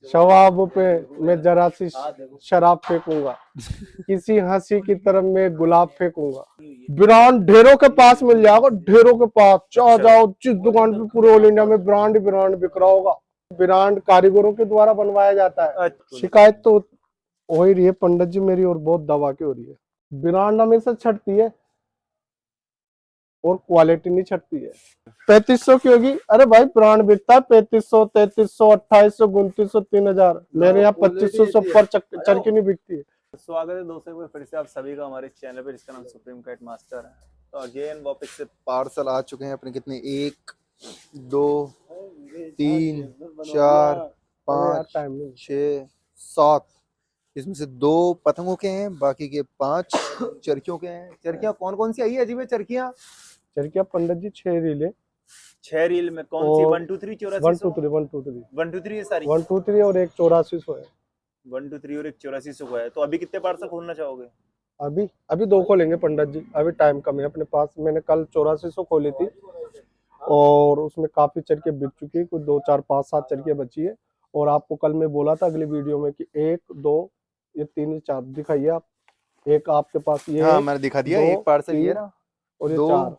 शवाब पे मैं जरा सी शराब फेंकूंगा, किसी हंसी की तरफ मैं गुलाब फेंकूंगा। ब्रांड ढेरों के पास मिल जाएगा, ढेरों के पास चाह जाओ जिस दुकान पे, पूरे ऑल इंडिया में ब्रांड ब्रांड बिक रहा होगा। ब्रांड कारीगरों के द्वारा बनवाया जाता है। शिकायत तो हो ही रही है पंडित जी मेरी, और बहुत दबा के हो रही है। ब्रांड हमेशा छटती है और क्वालिटी नहीं छटती है। 3500 की होगी? अरे भाई ब्रांड बिकता है 3500, 3300, 2800, 2900, 3000। मेरे यहाँ 2500 से ऊपर चरखी नहीं बिकती है। स्वागत है दोस्तों फिर से आप सभी का हमारे चैनल पर, जिसका नाम सुप्रीम काइट मास्टर है। तो अगेन वापस से पार्सल आ चुके हैं अपने। कितने? 1 2 3 4 5 6 7। इसमें से 2 पतंगों के हैं, बाकी के 5 चरखियों के हैं। चरखियां कौन कौन सी आई है अजीब? चरखियां पंडित जी 6 रीले। 6 रील में कौन सी? 1 2 3 8400 1 2 3 है सारी। 1 2 3 और एक 8400 है। 1 2 3 और एक 8400 है। तो अभी कितने पार्सल खोलना चाहोगे? अभी 2 खोलेंगे पंडित जी, अभी टाइम कम है अपने पास। मैंने कल 8400 खोली थी और उसमें काफी चरखियां बिक चुकी है, कुछ 2 4 5 7 चरखियां बची है। और आपको कल मैं बोला था अगली वीडियो में कि 1 2 ये 3 4 दिखाइए आप। एक आपके पास ये, हाँ मैंने दिखा दिया। एक पार्सल ये रहा, और ये 2 4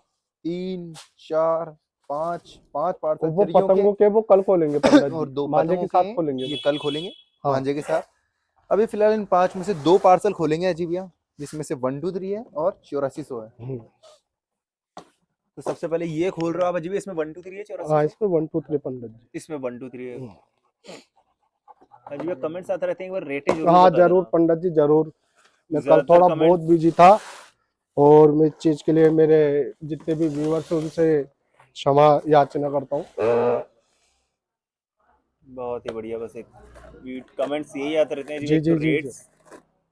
3 4 5 पार्सल वो पतंगों के वो कल खोलेंगे पंडित और जी, 2 मांझे पतंगों के साथ के खोलेंगे ये कल खोलेंगे। हाँ। मांझे के साथ। अभी फिलहाल इन 5 में से 2 पार्सल खोलेंगे अजीब भैया, जिसमें से 1 2 3 है और 8400 है। तो सबसे पहले ये खोल रहा हूं आप अजीब। इसमें 1 2 3 है 8400? हाँ इसमें 1 2 3 पंडित जी, इसमें 1 2 3 है। अजीब कमेंट्स आते रहते हैं, एक बार रेटें जरूर हाँ बता जरूर देना। पंडित जी जरूर। मैं कल ज्यादातर थोड़ा कमेंट बहुत बिजी था और मैं इस चीज के लिए मेरे जितने भी व्यूअर्स हैं उनसे क्षमा याचना करता हूँ। बहुत ही बढ़िया। बस एक कमेंट्स यही आते रहते हैं जी, जी एक तो जी जी जी। रेट्स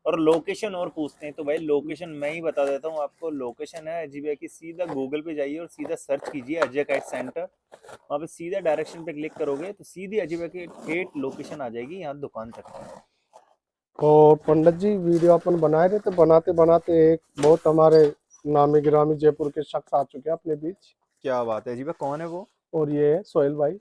और लोकेशन और पूछते हैं। तो भाई लोकेशन मैं ही बता देता हूँ आपको। लोकेशन है अजीब की, सीधा गूगल पे जाइए और सीधा सर्च कीजिए अजय काइट सेंटर। वहाँ पे सीधा डायरेक्शन पे क्लिक करोगे तो सीधी अजीब की ठेठ लोकेशन आ जाएगी यहाँ दुकान तक। और पंडित जी वीडियो अपन बनाए रहे थे, बनाते बनाते एक बहुत हमारे नामी गिरामी जयपुर के शख्स आ चुके हैं अपने बीच। क्या बात है अजीब, कौन है वो? और ये है सोहेल भाई।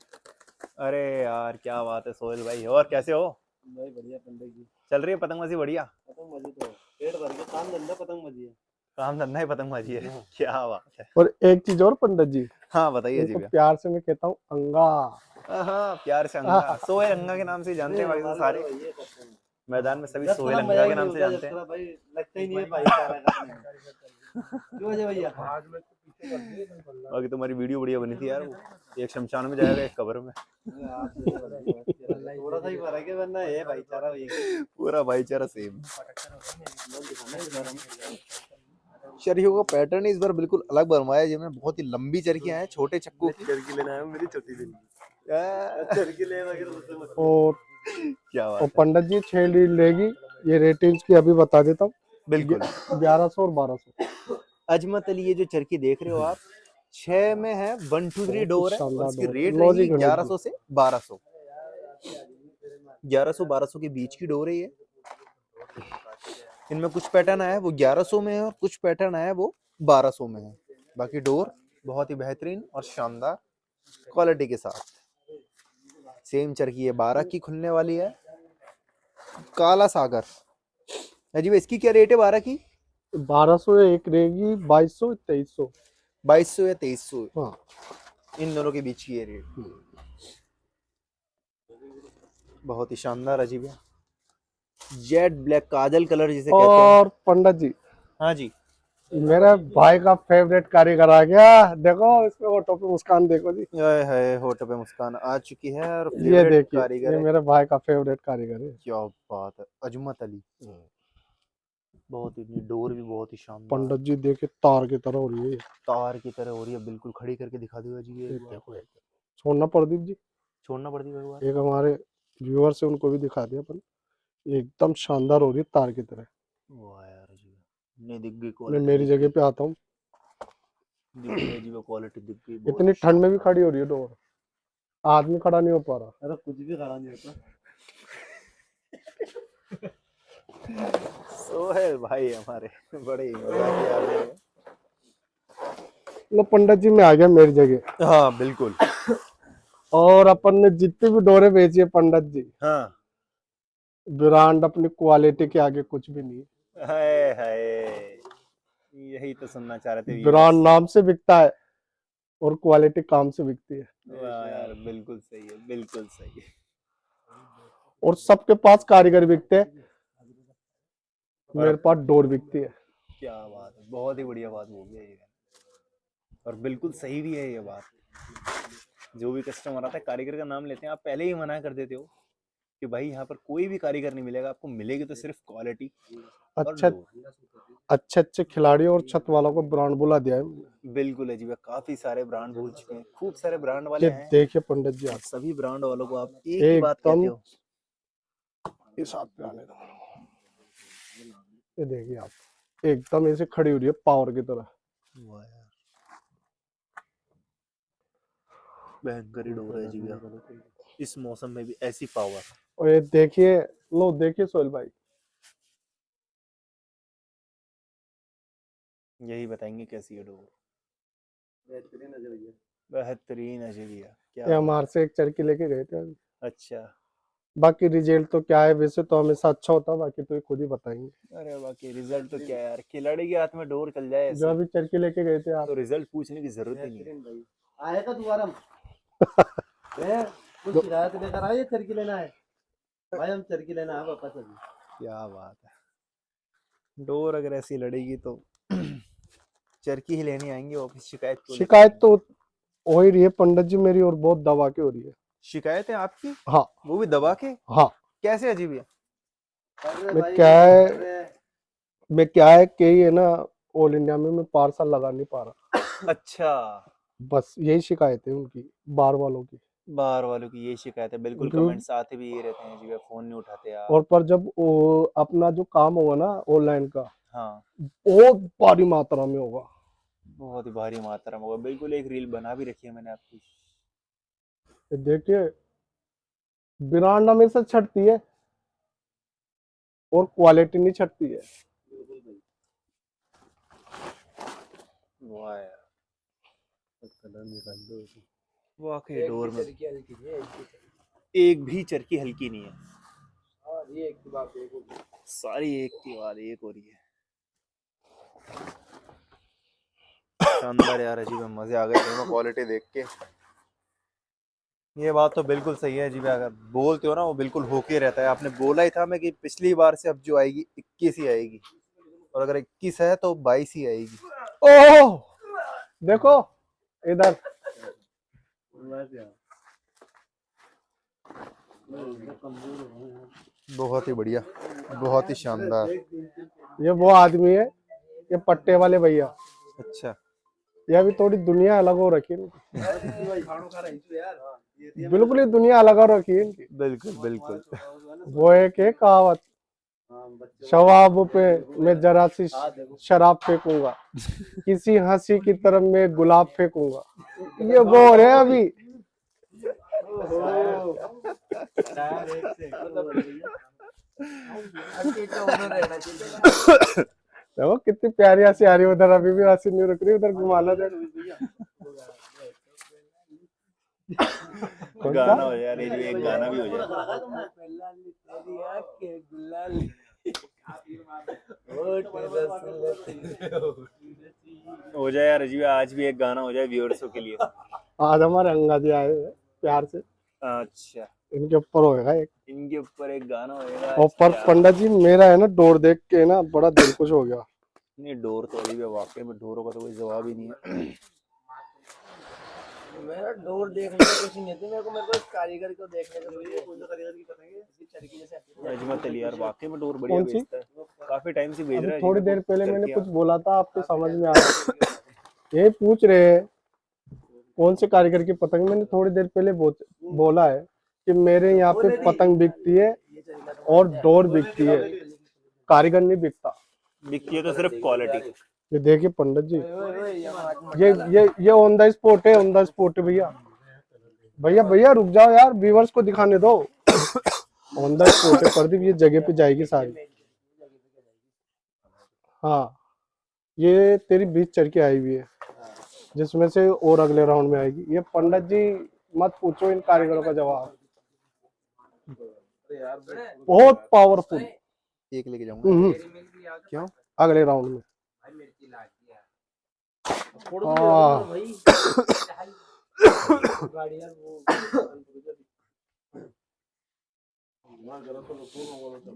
अरे यार क्या बात है सोहेल भाई, और कैसे हो भाई? बढ़िया पंडित जी। चल रही है पतंगबाजी? बढ़िया। पतंगबाजी तो पेट भर के काम धंधा पतंगबाजी है। काम धंधा ही पतंगबाजी है। क्या बात है। और एक चीज और पंडित जी, हाँ बताइए इनको अजीब। प्यार से मैं कहता हूँ अंगा। हाँ प्यार से अंगा, सोहेल अंगा के नाम से जानते हैं बाकी तो सारे मैदान में सभी सोहेल अंगा के नाम से जानते हैं। भाई लगता ही नहीं है भाईचारा करने में। क्यों अजय भैया? बाकी तुम्हारी वीडियो बढ़िया बनी थी यार। वो एक शमशान में जाएगा, एक कब्र में। थोड़ा सा ही फर्क है, वरना है भाईचारा। पूरा भाईचारा सेम। चरखियों का पैटर्न इस बार बिल्कुल अलग बनवाया है जिसमें बहुत ही लंबी चरखियां हैं, छोटे चक्कू की। चरखी लेना है मेरी छोटी दिन चरखी ले और क्या बात और है। पंडित जी 6 लीड लेगी। ये रेटिंग्स की अभी बता देता हूँ, बिल्कुल 1100 और 1200। अजमत अली, ये जो चरखी देख रहे हो आप, 6 में है 1 2 3 डोर है और इसकी रेट रहेगी 1100 से 1200। 1100 1200 के बीच की डोर है ये। इनमें कुछ पैटर्न आया है वो 1100 में है और कुछ पैटर्न आया है वो 1200 में है। बाकी डोर बहुत ही बेहतरीन और शानदार क्वालिटी के साथ। सेम चरखी है 12 की खुलने वाली है। काला सागर अजीब, इसकी क्या रेट है 12 की? 1200 एक रहेगी, 2200 2300। 2200 या 2300, हाँ इन दोनों के बीच की ये रेट। बहुत ही शानदार अजीब है, जेट ब्लैक काजल कलर जिसे कहते हैं। और पंडित जी, हाँ जी, मेरे भाई का फेवरेट कारीगर आ गया। देखो इसमें ऑटो पे मुस्कान देखो जी। है होठों पे मुस्कान आ चुकी है और ये फेवरेट देखिए, कारीगर ये है। मेरे भाई का फेवरेट कारीगर है। क्या बात है, अजमत अली। बहुत ही डोर भी बहुत ही शानदार। पंडित जी देखिए तार की तरह हो रही है, तार की तरह हो रही है। बिल्कुल खड़ी करके दिखा दो जी। ये देखो छोड़ना प्रदीप जी, छोड़ना पड़ती है एक बार। एक हमारे व्यूअर से उनको भी दिखा दिया अपन। एकदम शानदार हो रही है तार की तरह। वाह यार जी, नहीं दिख गई मैं क्वालिटी। मेरी जगह पे आता हूँ, दिख गई जी, वो क्वालिटी दिख गई। इतनी ठंड में भी खड़ी हो रही है डोर, आदमी खड़ा नहीं हो पा रहा। अरे कुछ भी खड़ा नहीं होता। सोहेल भाई हमारे बड़े ही मजाकिया आदमी हैं। लो पंडित जी मैं आ गया मेरी जगह। हाँ बिल्कुल। और अपन ने जितनी भी डोरे बेची है पंडित जी, हाँ ब्रांड अपनी क्वालिटी के आगे कुछ भी नहीं है। हाय हाय, यही तो सुनना चाह रहे थे ब्रांड viewers। नाम से बिकता है और क्वालिटी काम से बिकती है। वाह यार, बिल्कुल सही है, बिल्कुल सही है। और सबके पास कारीगर बिकते हैं, और मेरे पास डोर बिकती है। क्या बात है, बहुत ही बढ़िया बात बोली है ये, और बिल्कुल सही भी है ये बात। जो भी कस्टमर आता है कारीगर का नाम लेते हैं, आप पहले ही मना कर देते हो कि भाई यहाँ पर कोई भी कारीगर नहीं मिलेगा, आपको मिलेगी तो सिर्फ क्वालिटी और अच्छा डोर। अच्छे अच्छे खिलाड़ी और छत वालों को ब्रांड बुला दिया है। बिल्कुल है जी भैया, काफी सारे ब्रांड भूल चुके हैं, खूब सारे ब्रांड वाले ये हैं। देखिए पंडित जी, और आप सभी ब्रांड वालों को आप एक ही बात कहते एकदम हो। इस हाथ पे आने दो। ये देखिए आप, एकदम ऐसे खड़ी हो रही है पावर की तरह। वाह यार, भयंकर ही डोर है जी भैया, इस मौसम में भी ऐसी पावर। और ये देखिए, लो देखिए सोहेल भाई, यही बताएंगे कैसी है डोर। बेहतरीन है भैया। बेहतरीन है जी भैया, ये क्या हमारे बात। से एक चरखी लेके गए थे अभी। अच्छा, बाकी रिजल्ट तो क्या है, वैसे तो हमेशा अच्छा होता, बाकी तो ये खुद ही बताएंगे। अरे बाकी रिजल्ट तो क्या है यार, खिलाड़ी के हाथ में डोर चल जाए जो ऐसे अभी चरखी लेके गए थे आप, तो रिजल्ट पूछने की जरूरत ही नहीं है। बेहतरीन भाई, आएगा दोबारा हम? कुछ शिकायत लेकर आए, चरखी लेना है भाई, हम चरखी लेना है वापस अभी। क्या बात है, डोर अगर ऐसी लड़ेगी तो चरखी ही लेनी आएंगे वापस, शिकायत क्यों लेकर शिकायत आएंगे? तो हो ही रही है पंडित जी मेरी, और बहुत दबा के हो रही है। शिकायत है आपकी, हाँ वो भी दबा के? हाँ। कैसे अजीब है? अरे मैं भाई, क्या है, अरे मैं क्या है कि ये ना ऑल इंडिया में मैं पार्सल लगा नहीं पा रहा, अच्छा, बस यही शिकायत है उनकी, बार वालों की। बाहर वालों की ये शिकायत है, बिल्कुल क्यों- कमेंट्स आते भी ये रहते हैं जी भैया, फोन नहीं उठाते और आप। पर जब वो अपना जो काम होगा ना ऑनलाइन का, हाँ, बहुत भारी मात्रा में होगा। बहुत ही भारी मात्रा में होगा, बिल्कुल एक रील बना भी रखी है मैंने आपकी। ये देखिए, ब्रांड हमेशा छटती है और क्वालिटी नहीं छटती है। वाह यार, वाकई डोर में चरखी हल्की नहीं है, एक भी चरखी हल्की नहीं है, और ये एक की बात एक होगी। सारी एक की बाद एक हो रही है। शानदार यार, अजीब है, मजे आ गए दोनों क्वालिटी देख के। ये बात तो बिल्कुल सही है जी भाई, अगर बोलते हो ना वो बिल्कुल होके रहता है। आपने बोला ही था मैं कि पिछली बार से अब जो आएगी 21 ही आएगी, और अगर 21 है तो 22 ही आएगी। ओह देखो इधर, बहुत ही बढ़िया, बहुत ही शानदार। ये वो आदमी है, ये पट्टे वाले भैया, अच्छा, ये अभी थोड़ी दुनिया अलग हो रखी है इनकी। खानों खा रही थी यार। बिल्कुल ही दुनिया अलग हो रखी है इनकी। बिल्कुल बिल्कुल। वो एक है कहावत, शवाब पे मैं जरा सी शराब फेंकूंगा, किसी हंसी की तरफ मैं गुलाब फेंकूंगा। ये वो है अभी। देखो कितनी प्यारी हंसी आ रही है उधर, अभी भी हंसी नहीं रुक रही, उधर घुमाना दे। कौन सा? गाना हो जाए यार, ये जो एक गाना भी हो जाए। हो जाए यार अजीब, आज भी एक गाना हो जाए व्यूअर्सों के लिए। आज हमारे अंगा जी आए हैं प्यार से, अच्छा, इनके ऊपर होएगा एक। इनके ऊपर एक गाना होएगा और आज, पर क्या? पंडित जी मेरा है ना डोर देख के ना बड़ा दिल खुश हो गया। नहीं, डोर तो अभी भी वाकई में, डोरों का तो कोई जवाब ही नहीं है। मेरा डोर देखने का कुछ नहीं है, मेरे को इस कारीगर को देखने का कौन सा कारीगर की करेंगे, इसकी चरखी जैसे अजमत अली यार, वाकई में डोर बढ़िया कौन सी? बेचता है, काफी टाइम से भेज अभी रहा है जी थोड़ी मेरे देर को पहले मैंने चरखियाँ। कुछ बोला था, आपके समझ में आया? ये पूछ रहे हैं कौन से कारीगर की पतंग, मैंने थोड़ी देर पहले बोला है कि मेरे यहाँ पे पतंग बिकती है और डोर बिकती है, कारीगर नहीं बिकता। बिकती है तो सिर्फ क्वालिटी। ये देखिए पंडित जी, ये ऑन द स्पॉट है, ऑन द स्पॉट है भैया। भैया भैया रुक जाओ यार, व्यूअर्स को दिखाने दो। ऑन द स्पॉट है प्रदीप, ये जगह पे जाएगी सारी। हाँ, ये तेरी 20 चरखी आई हुई है, जिसमें से और अगले राउंड में आएगी। ये पंडित जी मत पूछो इन कारीगरों का जवाब। बहुत पावरफुल। एक लेके जाऊंगा। क्यों? अगले राउंड में छोड़ दो हाँ। भाई गाड़ी यार वो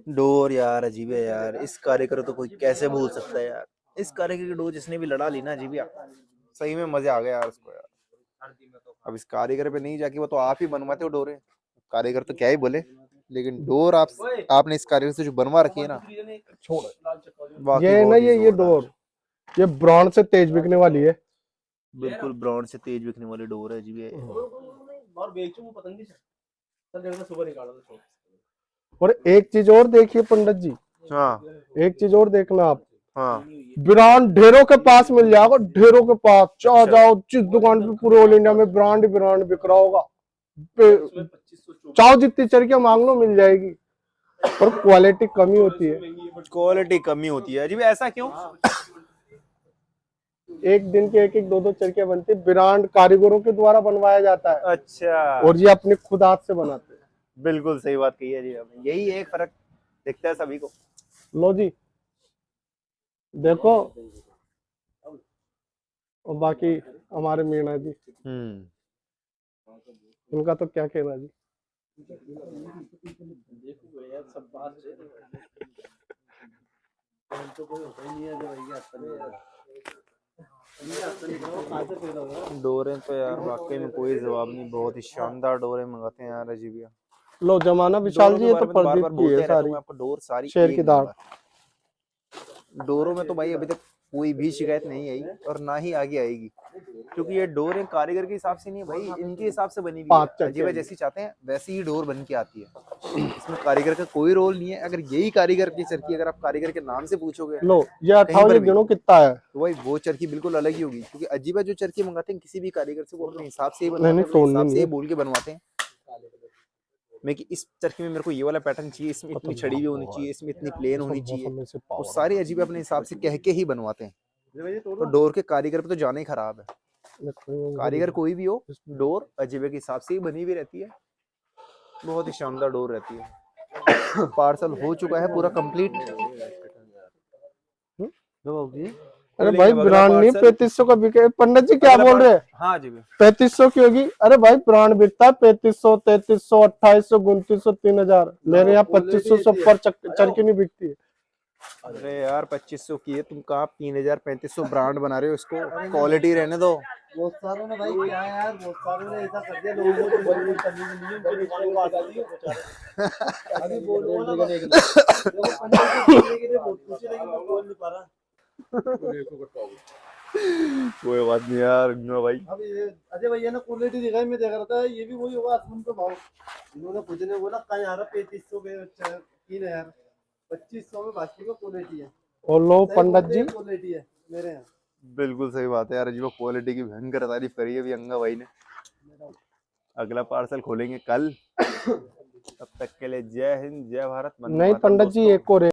डोर यार अजीब है यार, इस कारीगर तो कोई कैसे भूल सकता है यार। इस कारीगर की डोर जिसने भी लड़ा ली ना अजीब यार, सही में मजे आ गए यार उसको यार। अब इस कारीगर पे नहीं जाके वो तो आप ही बनवाते हो डोरे, कारीगर तो क्या ही बोले, लेकिन डोर आपने इस कारीगर से जो बनवा रखी है ना, छोड़। वाकई ये ना बहुत ही ये जोरदार। डोर ये ब्रॉन्ज से तेज बिकने वाली है। बिल्कुल ब्रांड से तेज बिकने वाली डोर है जी ये। और बेचूं वो पतंगी सर देखना सुबह निकाला तो छोड़। और एक चीज और देखिए पंडित जी, हाँ एक चीज और देखना आप, हाँ ब्रांड ढेरों के पास मिल जाएगा, ढेरों के पास चाह जाओ जिस दुकान पे पूरे ऑल इंडिया में ब्रांड बिक रहा होगा, चाहो जितनी चरखियां मांग लो मिल जाएगी। और क्वालिटी कमी होती है, क्वालिटी कमी होती है अजीब, ऐसा क्यों? एक दिन के एक दो चरखियां बनती है, ब्रांड कारीगरों के द्वारा बनवाया जाता है अच्छा, और ये अपने खुद हाथ से बनाते हैं। बिल्कुल सही बात कही है जी आपने, यही एक फर्क दिखता है सभी को। लो जी देखो, और बाकी हमारे मीणा जी, उनका तो क्या कहना जी। देखो यार सब बात तो कोई होता ही नहीं है जो भैया डोरे तो यार वाकई में कोई जवाब नहीं, बहुत ही शानदार डोरे मंगाते हैं यार अजीब यार। लो जमाना विशाल जी, ये तो बार प्रदीप बार की बोलते है रहता हूँ सारी मैं आपको, डोर सारी शेर एक की दाढ़। नंबर। डोरों में तो भाई अभी तक कोई भी शिकायत नहीं आई और ना ही आगे आएगी, क्योंकि ये डोर है कारीगर के हिसाब से नहीं है भाई, इनके हिसाब से बनी हुई पांच है। चक्के अजीब जैसी चाहते हैं वैसी ही डोर बन के आती है, इसमें कारीगर का कोई रोल नहीं है। अगर यही कारीगर की चरखी अगर आप कारीगर के नाम से पूछोगे लो ये कहीं 58 पर ये भी, गिनो कितना है। तो भाई वो चरखी बिल्कुल अलग ही होगी, क्योंकि अजीबा जो चरखी मंगाते हैं किसी भी कारीगर से वो अपने हिसाब से ही नहीं बनवाते नहीं हैं, अपने तोड़नी हिसाब नहीं से ही है, बोल के बनवाते हैं। मैं कि इस चरखी में मेरे को ये वाला पैटर्न चाहिए, इसमें इतनी छड़ी हुई होनी चाहिए, इसमें इतनी प्लेन होनी चाहिए, मौसम में से वो पावर सारी अजीब अपने हिसाब से कह के ही बनवाते हैं। तो डोर के कारीगर पे तो जाना ही खराब है, कारीगर कोई भी हो, डोर अजीबे के हिसाब से ही बनी हुई रहती है, बहुत ही शानदार डोर रहती है। पार्सल हो चुका है पूरा कंप्लीट। अरे भाई ब्रांड नहीं 3500 का बिके, पंडित जी क्या बोल रहे हैं? हाँ जी 3500 की होगी? अरे भाई ब्रांड बिकता है 3500, 3300, 2800, 2900, 3000। मेरे यहाँ 2500 से ऊपर चरखी नहीं बिकती है। अरे यार 2500 की है, तुम कहाँ 3000 3500 ब्रांड बना रहे हो, इसको क्वालिटी रहने दो। बहुत सारों ने भाई क्या है यार, बहुत सारों ने ऐसा कर दिया लोगों को जो बड़ी करने के लिए उनके दुकानों को हटा दिया। अभी बोलूंगा ना देखो 1500 के लिए बहुत पूछे लेकिन मैं बोल नहीं पा रहा। कोई बात नहीं यार भाई। अब ये अजय भैया ने क्वालिटी दिखाई, मैं देख रहा था ये भी वही होगा आसमान पे भाव। इन्होंने खुद ने बोला कहीं आ रहा 3500 में 3000, 2500 में बाकी का क्वालिटी है। और लो पंडित जी क्वालिटी है मेरे यहाँ। बिल्कुल सही बात है यार, जो क्वालिटी की भयंकर तारीफ करी है अभी अंगा भाई ने। अगला पार्सल खोलेंगे कल, तब तक के लिए जय हिंद जय भारत। नहीं पंडित जी एक और